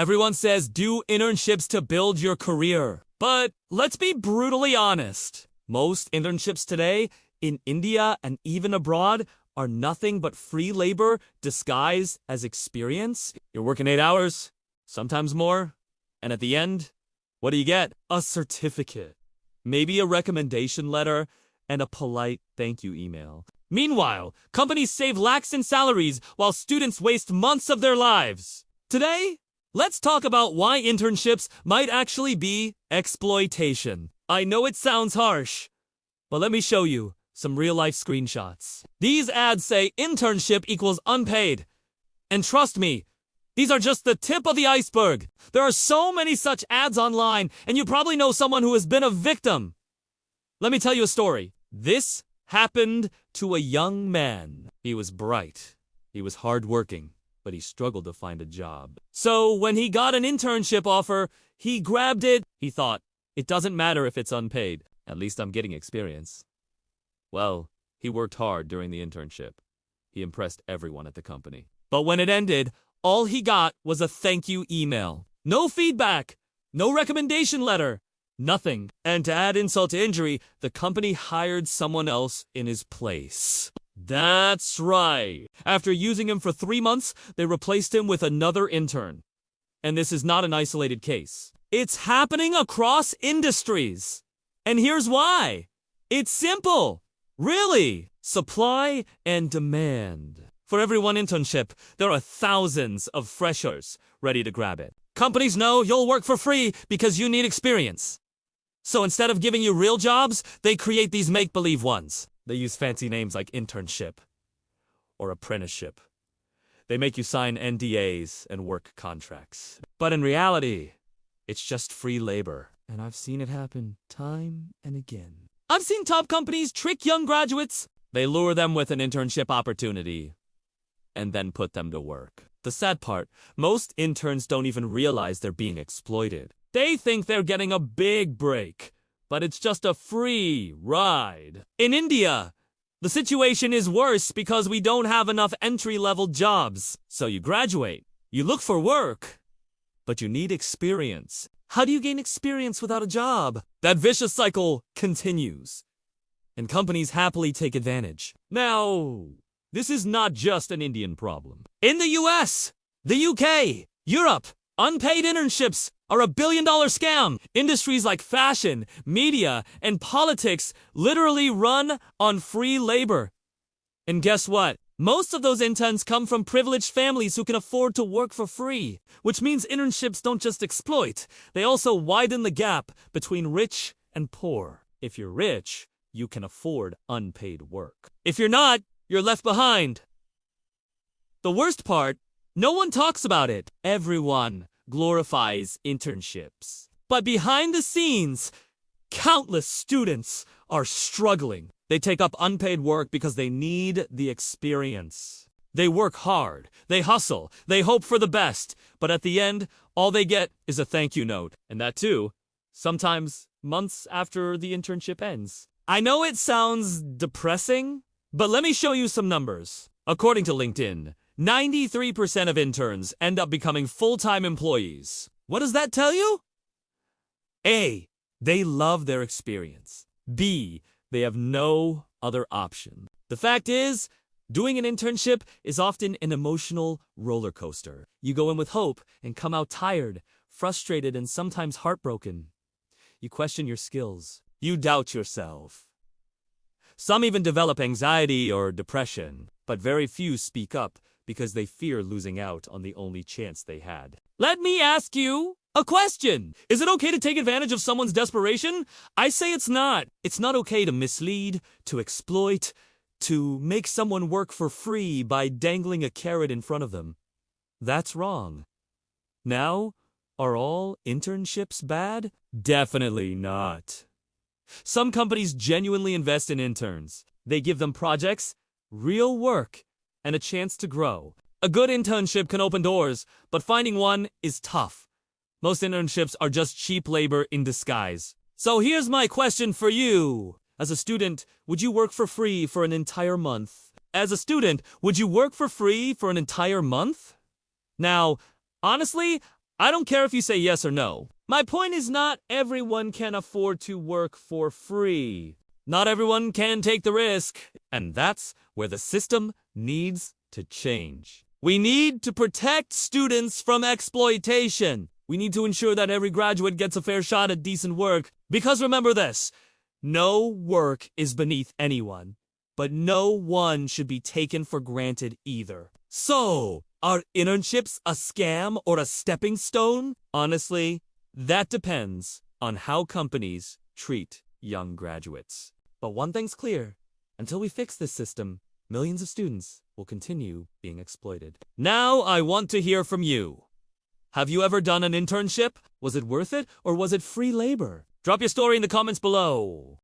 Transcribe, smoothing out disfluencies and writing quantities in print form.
Everyone says do internships to build your career. But let's be brutally honest. Most internships today, in India and even abroad, are nothing but free labor disguised as experience. You're working 8 hours, sometimes more, and at the end, what do you get? A certificate. Maybe a recommendation letter and a polite thank you email. Meanwhile, companies save lakhs in salaries while students waste months of their lives. Today, let's talk about why internships might actually be exploitation. I know it sounds harsh, but let me show you some real-life screenshots. These ads say internship equals unpaid. And trust me, these are just the tip of the iceberg. There are so many such ads online, and you probably know someone who has been a victim. Let me tell you a story. This happened to a young man. He was bright. He was hardworking, but he struggled to find a job. So when he got an internship offer, he grabbed it. He thought, it doesn't matter if it's unpaid. At least I'm getting experience. Well, he worked hard during the internship. He impressed everyone at the company. But when it ended, all he got was a thank you email. No feedback, no recommendation letter, nothing. And to add insult to injury, the company hired someone else in his place. That's right. After using him for 3 months, they replaced him with another intern. And this is not an isolated case. It's happening across industries. And here's why. It's simple. Really. Supply and demand. For every one internship, there are thousands of freshers ready to grab it. Companies know you'll work for free because you need experience. So instead of giving you real jobs, they create these make-believe ones. They use fancy names like internship or apprenticeship. They make you sign NDAs and work contracts. But in reality, it's just free labor. And I've seen it happen time and again. I've seen top companies trick young graduates. They lure them with an internship opportunity and then put them to work. The sad part, most interns don't even realize they're being exploited. They think they're getting a big break, but it's just a free ride. In India, the situation is worse because we don't have enough entry-level jobs. So you graduate, you look for work, but you need experience. How do you gain experience without a job? That vicious cycle continues, and companies happily take advantage. Now, this is not just an Indian problem. In the US, the UK, Europe, unpaid internships are a billion-dollar scam. Industries like fashion, media, and politics literally run on free labor. And guess what? Most of those interns come from privileged families who can afford to work for free, which means internships don't just exploit, they also widen the gap between rich and poor. If you're rich, you can afford unpaid work. If you're not, you're left behind. The worst part, no one talks about it. Everyone glorifies internships. But behind the scenes, countless students are struggling. They take up unpaid work because they need the experience. They work hard, they hustle, they hope for the best, but at the end, all they get is a thank you note. And that too, sometimes months after the internship ends. I know it sounds depressing, but let me show you some numbers. According to LinkedIn, 93% of interns end up becoming full-time employees. What does that tell you? A, they love their experience. B, they have no other option. The fact is, doing an internship is often an emotional roller coaster. You go in with hope and come out tired, frustrated, and sometimes heartbroken. You question your skills. You doubt yourself. Some even develop anxiety or depression, but very few speak up because they fear losing out on the only chance they had. Let me ask you a question. Is it okay to take advantage of someone's desperation? I say it's not. It's not okay to mislead, to exploit, to make someone work for free by dangling a carrot in front of them. That's wrong. Now, are all internships bad? Definitely not. Some companies genuinely invest in interns. They give them projects, real work, and a chance to grow. A good internship can open doors, but finding one is tough. Most internships are just cheap labor in disguise. So here's my question for you. As a student, would you work for free for an entire month? As a student, would you work for free for an entire month? Now, honestly, I don't care if you say yes or no. My point is not everyone can afford to work for free. Not everyone can take the risk, and that's where the system needs to change. We need to protect students from exploitation. We need to ensure that every graduate gets a fair shot at decent work, because remember this, no work is beneath anyone, but no one should be taken for granted either. So, are internships a scam or a stepping stone? Honestly, that depends on how companies treat young graduates. But one thing's clear, until we fix this system, millions of students will continue being exploited. Now I want to hear from you. Have you ever done an internship? Was it worth it, or was it free labor? Drop your story in the comments below.